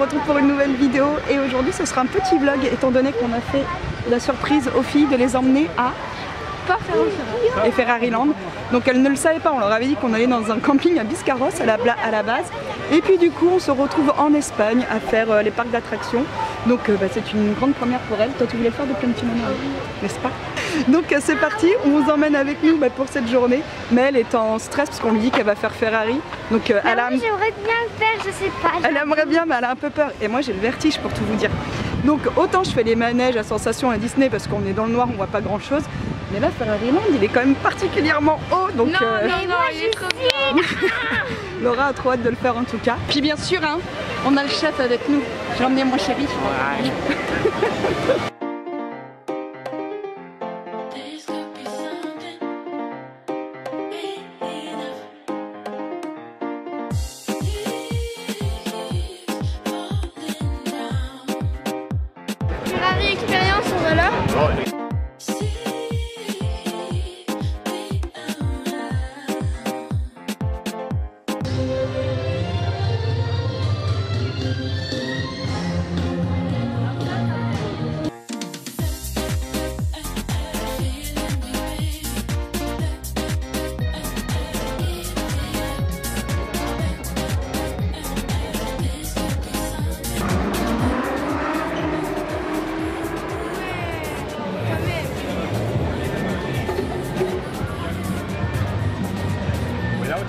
retrouve pour une nouvelle vidéo et aujourd'hui ce sera un petit vlog étant donné qu'on a fait la surprise aux filles de les emmener à et Ferrariland. Donc elles ne le savaient pas, on leur avait dit qu'on allait dans un camping à Biscarrosse à la base. Et puis du coup on se retrouve en Espagne à faire les parcs d'attractions. Donc c'est une grande première pour elles. Toi tu voulais le faire depuis un petit moment, n'est-ce pas? Donc c'est parti, on vous emmène avec nous pour cette journée. Mais elle est en stress parce qu'on lui dit qu'elle va faire Ferrari. Donc j'aimerais bien le faire, je sais pas. Elle aimerait bien mais elle a un peu peur. Et moi j'ai le vertige pour tout vous dire. Donc autant je fais les manèges à sensations à Disney parce qu'on est dans le noir, on voit pas grand chose. Mais là Ferrariland il est quand même particulièrement haut. Donc non, il est trop bien. Laura a trop hâte de le faire en tout cas. Puis bien sûr hein, on a le chef avec nous. J'ai emmené mon chéri. Ouais. Ferrari expérience, on va là.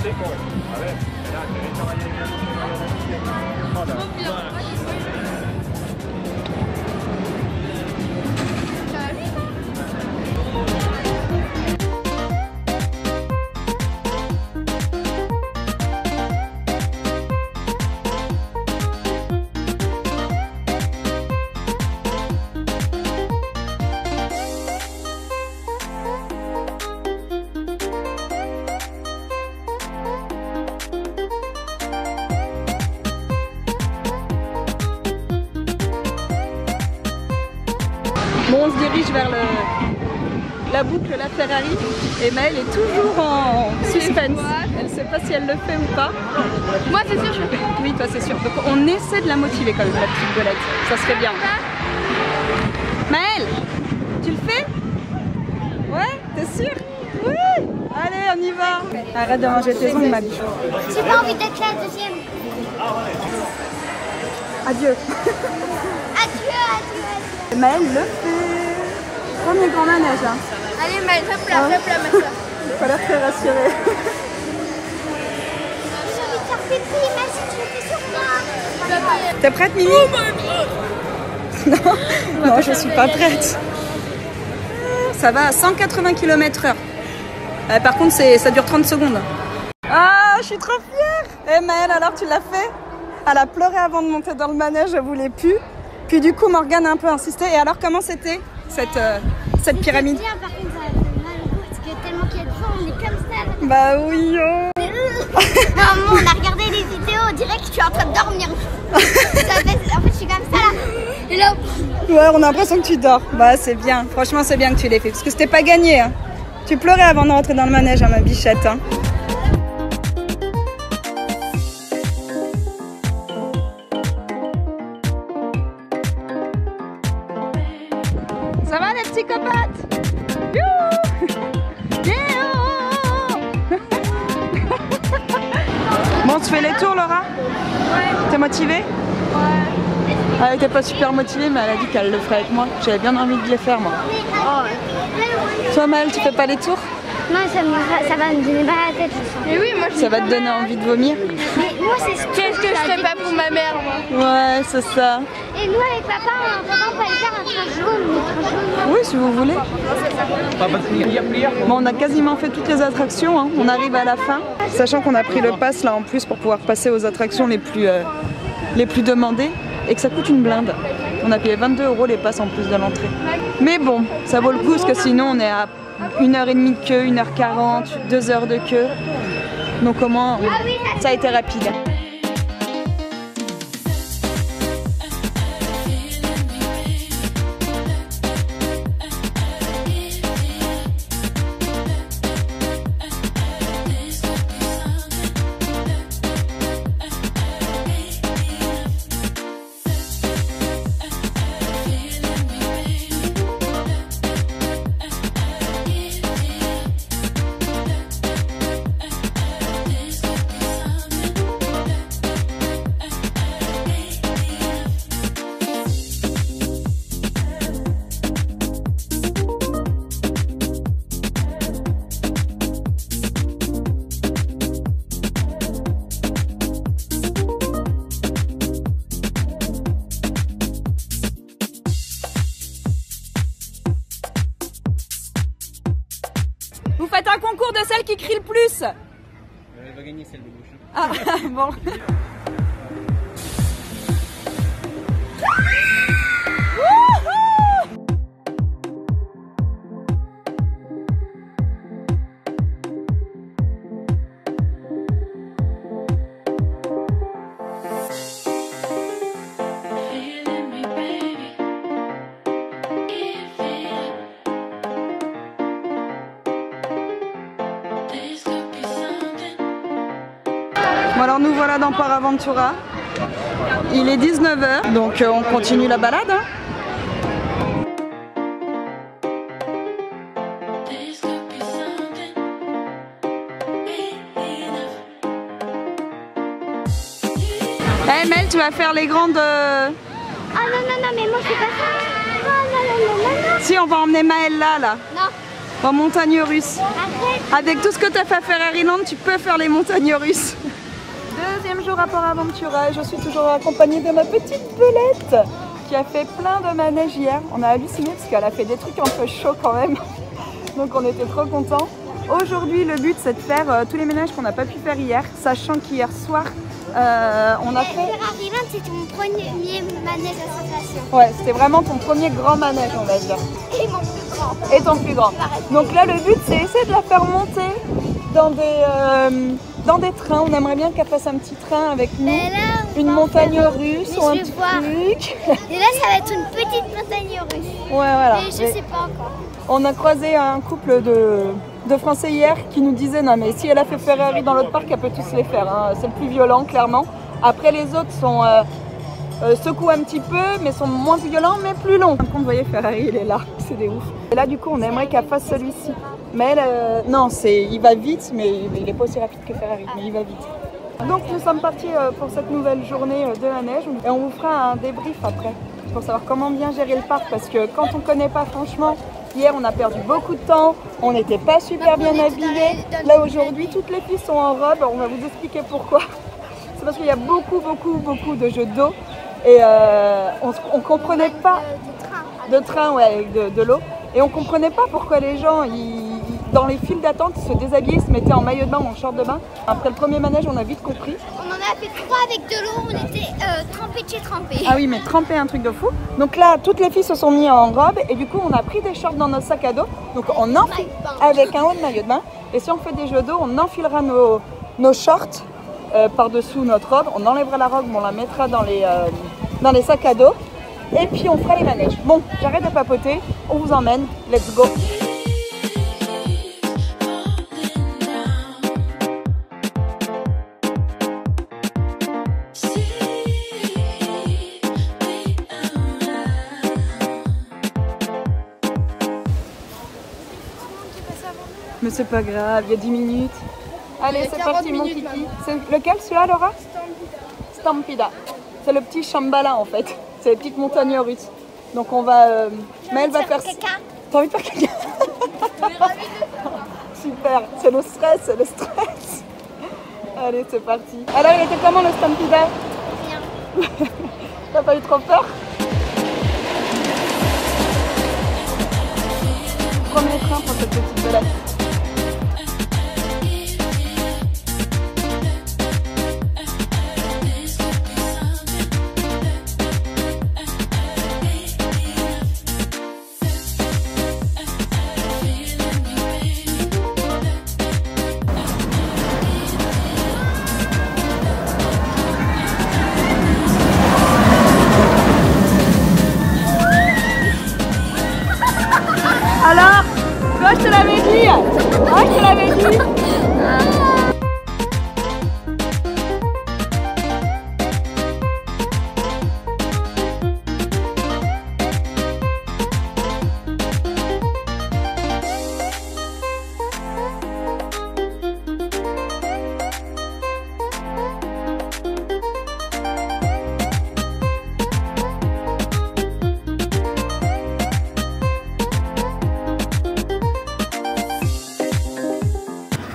Chicos, a ver, mirad, ¿queréis que vaya Bon, on se dirige vers la boucle, la Ferrari, et Maëlle est toujours en suspense. Elle ne sait pas si elle le fait ou pas. Moi c'est sûr je le fais. Oui, toi c'est sûr. Donc on essaie de la motiver quand même, la petite belette. Ça serait bien. Maëlle, tu le fais? Ouais, t'es sûre? Oui. Allez, on y va. Arrête de manger tes ongles, ma biche. J'ai pas envie d'être la deuxième. Adieu. Adieu. Maëlle le fait. Premier grand manège. Hein. Allez Maëlle, hop là, ma soeur. J'ai pas l'air très rassurée. J'ai envie de faire pipi, mais si tu le fais sur moi. T'es prête, Mimi? Non, non, je suis pas prête. Ça va à 180 km/h. Par contre, ça dure 30 secondes. Ah, je suis trop fière. Et Maëlle, alors tu l'as fait? Elle a pleuré avant de monter dans le manège, elle voulait plus. Puis du coup, Morgane a un peu insisté. Et alors, comment c'était cette pyramide? Bien, par contre, ça fait mal au cou, parce que tellement qu'il y a de vent, on est comme ça. Bah oui, oh. Maman, on a regardé les vidéos, on dirait que je suis en train de dormir. En fait, je suis comme ça là. Et là. Ouais, on a l'impression que tu dors. Bah, c'est bien. Franchement, c'est bien que tu l'aies fait. Parce que c'était pas gagné. Hein. Tu pleurais avant de rentrer dans le manège, hein, ma bichette. Hein. Ça va les psychopathes? Bon, tu fais les tours, Laura? Ouais. T'es motivée? Ouais. Elle était pas super motivée, mais elle a dit qu'elle le ferait avec moi. J'avais bien envie de les faire, moi. Oh, ouais. Toi, Maëlle, tu fais pas les tours? Non, ça va me donner mal à la tête, je sens. Mais oui, moi, ça va te donner envie de vomir? Mais moi, c'est ce qu'est-ce que je ferais pas pour ma mère, moi? Ouais, c'est ça. Et nous, avec papa, on peut aller faire un train jaune. Oui, si vous voulez. Bon, on a quasiment fait toutes les attractions, hein. On arrive à la fin. Sachant qu'on a pris le pass là en plus pour pouvoir passer aux attractions les plus demandées et que ça coûte une blinde. On a payé 22 € les passes en plus de l'entrée. Mais bon, ça vaut le coup parce que sinon on est à 1h30 de queue, 1h40, 2 heures de queue. Donc au moins, ça a été rapide. Vous faites un concours de celle qui crie le plus. Elle va gagner celle de gauche. Ah, bon. Bon alors nous voilà dans Port Aventura. Il est 19 h, donc on continue la balade. Hein. Hey Mel, tu vas faire les grandes... Ah non, non, non, mais moi je fais pas ça. Oh non, non, non, non, non. Si, on va emmener Maëlle là. Non. En montagne russe. Arrête. Avec tout ce que tu as fait à Ferrariland, tu peux faire les montagnes russes. Deuxième jour à Port Aventura et je suis toujours accompagnée de ma petite Belette qui a fait plein de manèges hier. On a halluciné parce qu'elle a fait des trucs un peu chauds quand même. Donc on était trop contents. Aujourd'hui le but c'est de faire tous les manèges qu'on n'a pas pu faire hier, sachant qu'hier soir on a fait... Ferrariland, c'était mon premier manège à sensation. Ouais, c'était vraiment ton premier grand manège on va dire. Et mon plus grand. Et ton plus grand. Donc là le but c'est essayer de la faire monter dans des trains. On aimerait bien qu'elle fasse un petit train avec nous, Mais là, une montagne russe mais ou un je vais petit voir. truc. Et là, ça va être une petite montagne russe. Ouais, voilà. Mais je sais pas encore. On a croisé un couple de Français hier qui nous disait non mais si elle a fait Ferrari dans l'autre parc, elle peut tous les faire. Hein. C'est le plus violent clairement. Après les autres sont secouent un petit peu mais sont moins violents mais plus longs. Par contre, vous voyez Ferrari il est là, c'est des ouf. Et là du coup on aimerait qu'elle fasse celui-ci. Mais elle, non, il va vite mais il n'est pas aussi rapide que Ferrari, mais il va vite. Donc nous sommes partis pour cette nouvelle journée de la neige et on vous fera un débrief après pour savoir comment bien gérer le parc parce que quand on ne connaît pas franchement, hier on a perdu beaucoup de temps, on n'était pas super bien habillés. Là aujourd'hui toutes les filles sont en robe, on va vous expliquer pourquoi. C'est parce qu'il y a beaucoup de jeux d'eau et on ne comprenait pas de train ouais, de l'eau et on ne comprenait pas pourquoi les gens dans les files d'attente se déshabillaient, se mettaient en maillot de bain ou en short de bain. Après le premier manège on a vite compris. On en a fait 3 avec de l'eau, on était trempés de chez trempés. Ah oui mais trempé un truc de fou. Donc là toutes les filles se sont mises en robe et du coup on a pris des shorts dans notre sac à dos. Donc on enfile avec un haut de maillot de bain et si on fait des jeux d'eau on enfilera nos shorts par-dessous notre robe. On enlèvera la robe, on la mettra dans les sacs à dos et puis on fera les manèges. Bon j'arrête de papoter, on vous emmène, let's go. Mais c'est pas grave, il y a 10 minutes. Allez, c'est parti mon kiki. C'est lequel celui-là, Laura? Stampida. C'est le petit Shambhala en fait. C'est les petites montagnes russes. Donc on va... mais elle va faire... T'as envie de faire caca? Super, c'est le stress, c'est le stress. Allez, c'est parti. Alors, il était comment le Stampida? Bien. T'as pas eu trop peur? Premier train pour cette petite belette. Alors, toi je te l'avais dit. Ah, je te l'avais dit.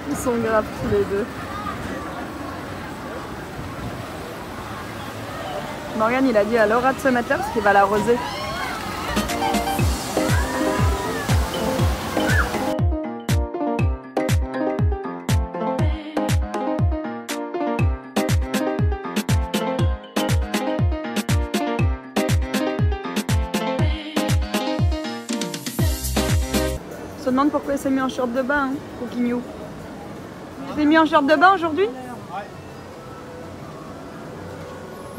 Ils sont graves tous les deux. Morgane il a dit à Laura de se mettre là parce qu'il va l'arroser. demande pourquoi elle s'est mis en short de bain, hein, Coquignou. Tu t'es mis en short de bain aujourd'hui?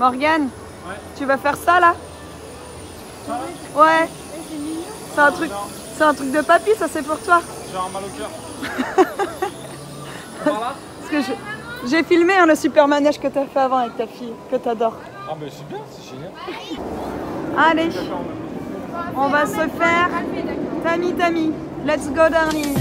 Morgane, ouais. Tu vas faire ça là? Ouais. C'est un truc de papy, ça c'est pour toi. J'ai un mal au cœur. Parce que j'ai filmé hein, le super manège que tu as fait avant avec ta fille, que tu adores. Ah mais c'est bien, c'est génial. Allez, on va se faire Tami. Let's go darling.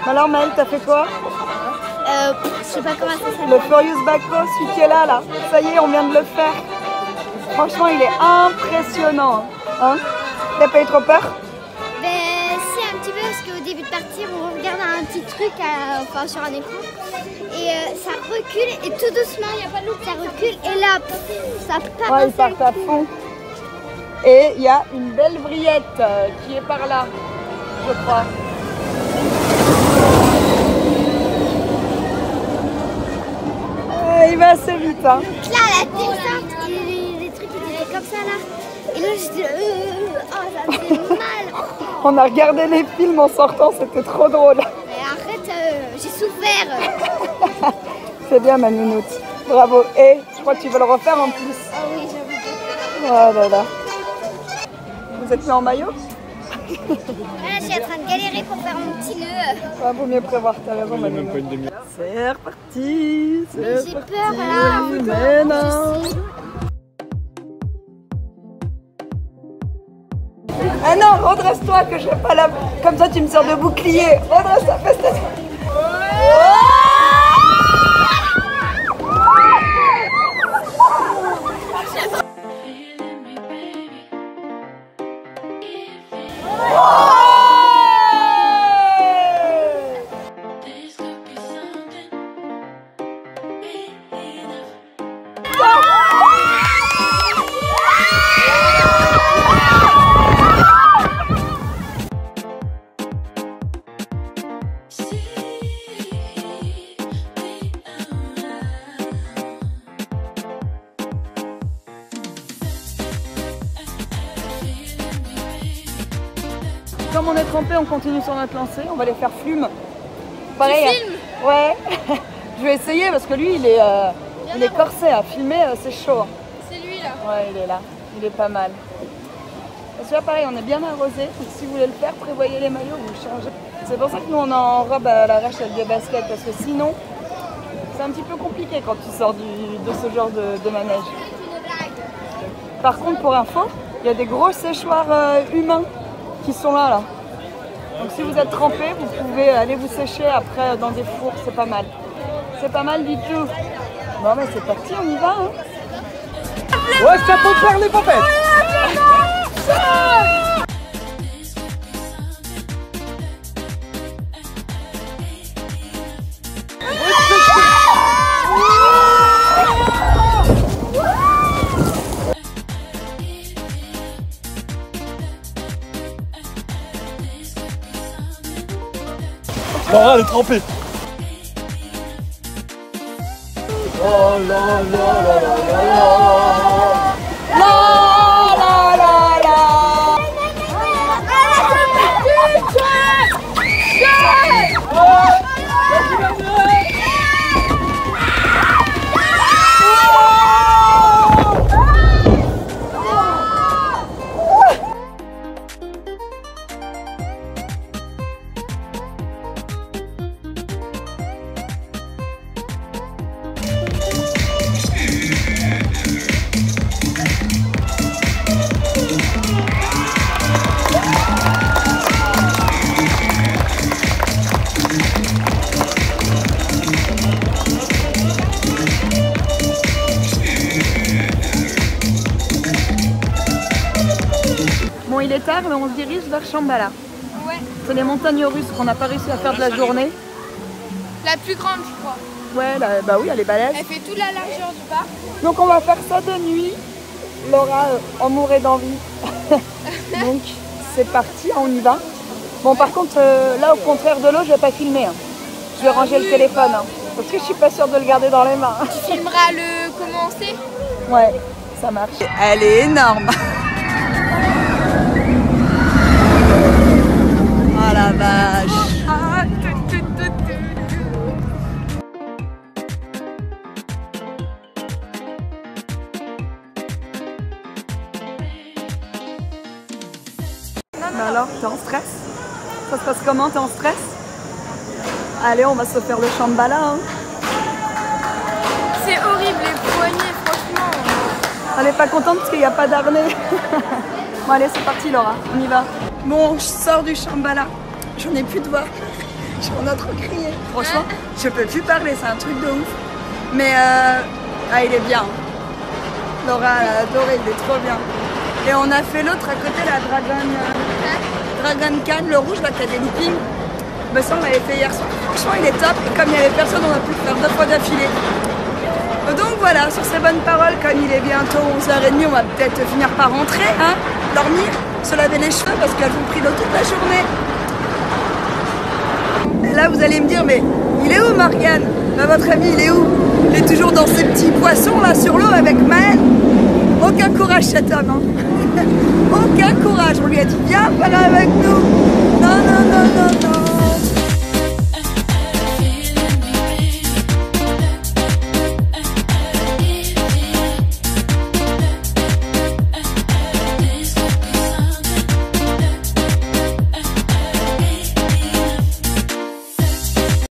Alors Maëlle, t'as fait quoi? Je sais pas comment ça s'appelle. Le Furious Backross, celui qui est là. Ça y est, on vient de le faire. Franchement, il est impressionnant. Hein? T'as pas eu trop peur? Ben si, un petit peu, parce qu'au début de partir, on regarde un petit truc enfin, sur un écran. Et ça recule, et tout doucement, il n'y a pas de loup, ça recule, et là, ça part. Ouais, ils partent à fond. Et il y a une belle vrillette qui est par là, je crois. Il va assez vite. Hein. Donc là, la descente, les trucs étaient comme ça là. Et là, j'étais oh, ça me fait mal. On a regardé les films en sortant, c'était trop drôle. Mais arrête, j'ai souffert. C'est bien ma nounoute. Bravo. Et je crois que tu veux le refaire en plus. Ah oui, j'avoue. Oh là là. Vous êtes mis en maillot? Là, je suis en train de galérer pour faire mon petit nœud. Vaut mieux prévoir, t'as raison ma nounoute. C'est reparti. Mais j'ai peur là. Mais non. Ah non, redresse-toi que je n'ai pas la... Comme ça tu me sers de bouclier. Redresse ta fesse. Comme on est trempé, on continue sur notre lancée. On va les faire flume. Pareil. Tu filmes? Ouais. Je vais essayer parce que lui, il est corsé à filmer, c'est chaud. C'est lui là. Ouais, il est là. Il est pas mal. Parce que là, pareil, on est bien arrosé. Donc, si vous voulez le faire, prévoyez les maillots, vous changez. C'est pour ça que nous, on est en robe à l'arrache avec des baskets. Parce que sinon, c'est un petit peu compliqué quand tu sors de ce genre de manège. Par contre, pour info, il y a des gros séchoirs humains qui sont là. Donc si vous êtes trempé, vous pouvez aller vous sécher après dans des fours, c'est pas mal. C'est pas mal du tout. Bon mais c'est parti, on y va hein. Ouais, ça peut faire les popettes. Laura, elle est trempée. Oh là là là là là La la la la. Bon, il est tard, mais on se dirige vers Shambhala. Ouais. C'est les montagnes russes qu'on n'a pas réussi à faire de la journée. La plus grande, je crois. Ouais, bah oui, elle est balèze. Elle fait toute la largeur du parc. Donc on va faire ça de nuit. Laura en mourrait d'envie. Donc c'est parti, on y va. Bon par contre, là au contraire de l'eau, je vais pas filmer. Hein. Je vais ranger le téléphone. Hein, parce que je suis pas sûre de le garder dans les mains. Tu filmeras le commencer. Ouais, ça marche. Elle est énorme. Oh la vache. Bah alors, t'es en stress? Ça se passe comment? T'es en stress? Allez, on va se faire le Shambhala. Hein. C'est horrible les poignets, franchement. Elle est pas contente parce qu'il n'y a pas d'harnais. Bon allez, c'est parti Laura, on y va. Bon, je sors du Shambhala. J'en ai plus de voix. J'en ai trop crié. Franchement, je peux plus parler, c'est un truc de ouf. Mais il est bien. Laura, elle a adoré, il est trop bien. Et on a fait l'autre à côté, la Dragon Khan, le rouge, là, qui a des loopings. Mais ça, on l'avait fait hier soir. Franchement, il est top. Et comme il n'y avait personne, on a pu le faire 2 fois d'affilée. Donc voilà, sur ces bonnes paroles, comme il est bientôt 11h30, on va peut-être finir par rentrer, hein, dormir, se laver les cheveux parce qu'elles ont pris l'eau toute la journée. Et là, vous allez me dire, mais il est où Morgane? Bah, votre ami, il est où? Il est toujours dans ces petits poissons là sur l'eau avec Maëlle. Aucun courage cet homme, hein. Aucun courage. On lui a dit, viens, pas là avec nous. Non, non, non, non, non.